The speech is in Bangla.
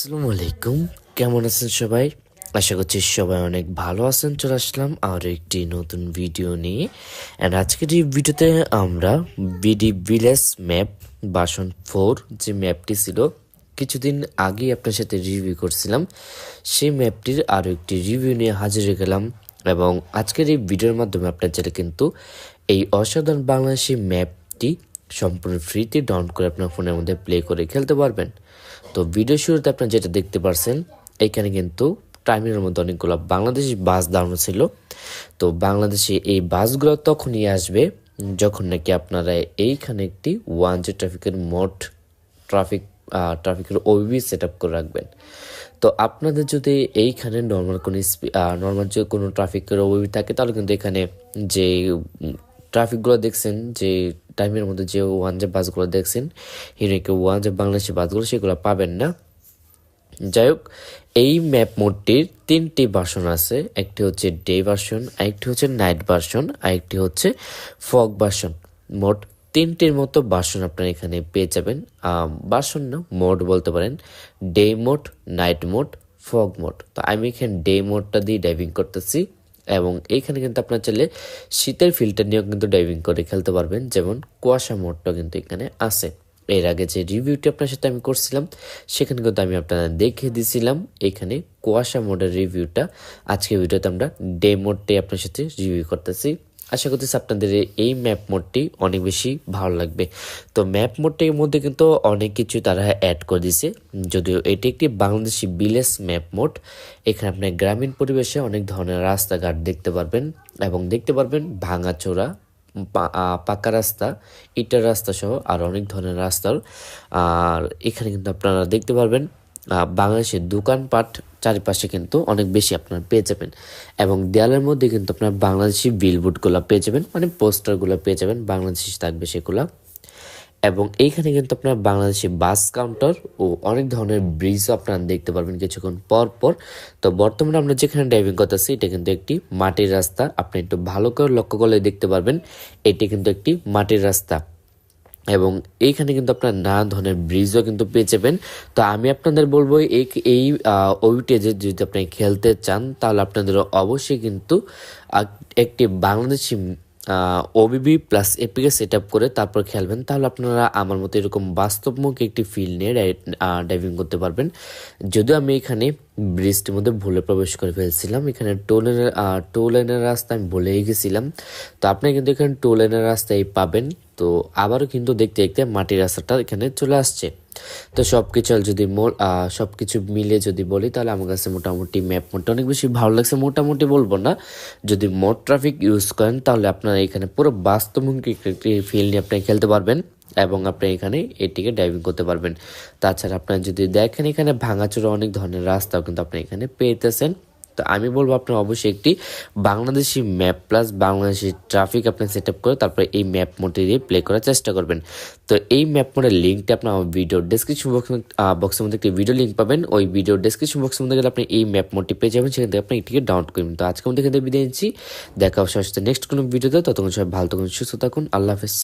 আসসালামু আলাইকুম, কেমন আছেন সবাই? আশা করছি সবাই অনেক ভালো আছেন। চলে আসলাম আরও একটি নতুন ভিডিও নিয়ে। অ্যান্ড আজকের এই ভিডিওতে আমরা বিডি ভিলেজ ম্যাপ ভার্সন 4 যে ম্যাপটি ছিল কিছুদিন আগেই আপনার সাথে রিভিউ করছিলাম, সেই ম্যাপটির আরও একটি রিভিউ নিয়ে হাজির হয়ে গেলাম। এবং আজকের এই ভিডিওর মাধ্যমে আপনার চাইলে কিন্তু এই অসাধারণ বাংলাদেশি ম্যাপটি সম্পূর্ণ ফ্রিতে ডাউনলোড করে আপনার ফোনের মধ্যে প্লে করে খেলতে পারবেন। তো ভিডিও শুরুতে আপনারা যেটা দেখতে পারছেন, এখানে কিন্তু টাইমের মধ্যে অনেকগুলো বাংলাদেশি বাস দাঁড়ানো ছিল। তো বাংলাদেশে এই বাসগুলো তখনই আসবে যখন নাকি আপনারা এইখানে একটি 1G ট্রাফিকের মোড ট্রাফিকের ওবিবি সেট আপ করে রাখবেন। তো আপনাদের যদি এইখানে নর্মাল যে কোনো ট্রাফিকের ওবিবি থাকে, তাহলে কিন্তু এখানে যে ট্রাফিকগুলো দেখছেন, যে টাইমের মধ্যে যে 1G বাসগুলো দেখছেন, হিরোকে 1G বাংলাদেশি বাসগুলো, সেগুলো পাবেন না। যাই হোক, এই ম্যাপ মোডটির 3টি ভার্সন আছে। একটি হচ্ছে ডে ভার্সন, আরেকটি হচ্ছে নাইট ভার্সন, আরেকটি হচ্ছে ফগ ভার্সন। মোট 3টির মতো ভার্সন আপনারা এখানে পেয়ে যাবেন। ভার্সন না, মোড বলতে পারেন। Day mode, night mode, fog mode. তো আমি এখানে ডে মোডটা দিয়ে ডাইভিং করতেছি। এবং এইখানে কিন্তু আপনার চাইলে শীতের ফিল্টার নিয়েও কিন্তু ডাইভিং করে খেলতে পারবেন, যেমন কুয়াশা মোডটা কিন্তু এখানে আছে। এর আগে যে রিভিউটি আপনার সাথে আমি করছিলাম, সেখানে কিন্তু আমি আপনাদের দেখিয়ে দিয়েছিলাম এখানে কুয়াশা মোডের রিভিউটা। আজকের ভিডিওতে আমরা ডে মোডটাই আপনার সাথে রিভিউ করতেছি। আশা করতেছি আপনাদের এই ম্যাপ মোডটি অনেক বেশি ভালো লাগবে। তো ম্যাপ মোডটির মধ্যে কিন্তু অনেক কিছু তারা অ্যাড করে দিয়েছে, যদিও এটি একটি বাংলাদেশি ভিলেজ ম্যাপ মোড। এখানে আপনি গ্রামীণ পরিবেশে অনেক ধরনের রাস্তাঘাট দেখতে পারবেন, এবং দেখতে পারবেন ভাঙাচোরা, পাকা রাস্তা, ইটের রাস্তা সহ আর অনেক ধরনের রাস্তার। আর এখানে কিন্তু আপনারা দেখতে পারবেন বাংলাদেশের দোকানপাট চারিপাশে কিন্তু অনেক বেশি আপনারা পেয়ে যাবেন। এবং দেয়ালের মধ্যে কিন্তু আপনার বাংলাদেশি বিলবোর্ডগুলো পেয়ে যাবেন, মানে পোস্টারগুলো পেয়ে যাবেন, বাংলাদেশি থাকবে সেগুলো। এবং এইখানে কিন্তু আপনার বাংলাদেশি বাস কাউন্টার ও অনেক ধরনের ব্রিজও আপনারা দেখতে পারবেন কিছুক্ষণ পর পর। তো বর্তমানে আমরা যেখানে ড্রাইভিং করতেছি, এটা কিন্তু একটি মাটির রাস্তা। আপনি একটু ভালো করে লক্ষ্য করলে দেখতে পারবেন এটি কিন্তু একটি মাটির রাস্তা। এবং এইখানে কিন্তু আপনার নানা ধরনের ব্রিজও কিন্তু পেয়ে যাবেন। তো আমি আপনাদের বলবো এই ওইটেজে যদি আপনি খেলতে চান, তাহলে আপনাদের অবশ্যই কিন্তু একটি Bangladeshi OBB plus APK set up করে তারপর খেলবেন। তাহলে আপনারা আমার মতো এরকম বাস্তবমুখী একটি ফিল নিয়ে ডাইভিং করতে পারবেন। যদিও আমি এখানে ব্রিজটির মধ্যে ভুলে প্রবেশ করে ফেলছিলাম, এখানে টু লেনের রাস্তা আমি ভুলেই গেছিলাম। তো আপনি কিন্তু এখানে টু লেনের রাস্তায় পাবেন। তো আবারও কিন্তু দেখতে দেখতে মাটির রাস্তাটা এখানে চলে আসছে। তো সবকিছু মিলে যদি বলি, তাহলে আমার কাছে মোটামুটি ম্যাপ মোডটা অনেক বেশি ভালো লাগছে। মোটামুটি বলবো না, যদি মোড ট্রাফিক ইউজ করেন, তাহলে আপনারা এখানে পুরো বাস্তবমুখী একটি ফিল নিয়ে আপনি খেলতে পারবেন, এবং আপনি এখানে এটিকে ডাইভিং করতে পারবেন। তাছাড়া আপনারা যদি দেখেন, এখানে ভাঙাচোরা অনেক ধরনের রাস্তাও কিন্তু আপনি এখানে পেতেছেন। তো আমি বলবো আপনার অবশ্যই একটি Bangladeshi map plus Bangladeshi traffic আপনি সেট আপ করে তারপরে এই ম্যাপ মোডটি দিয়ে প্লে করার চেষ্টা করবেন। তো এই ম্যাপ মোডের লিঙ্কটা আপনার ভিডিও ডেসক্রিপশন বক্সের মধ্যে একটি ভিডিও লিঙ্ক পাবেন। ওই ভিডিও ডেসক্রিপশন বক্সের মধ্যে গেলে আপনি এই ম্যাপ মোডটি পেয়ে যাবেন, সেখান থেকে আপনি এটিকে ডাউনলোড করবেন। তো আজকে আমাদের এখানে বিদায় নিচ্ছি, দেখা হবে নেক্সট কোনো ভিডিওতে। ততক্ষণ সবাই ভালো থাকুন, সুস্থ থাকুন, আল্লাহ হাফেজ।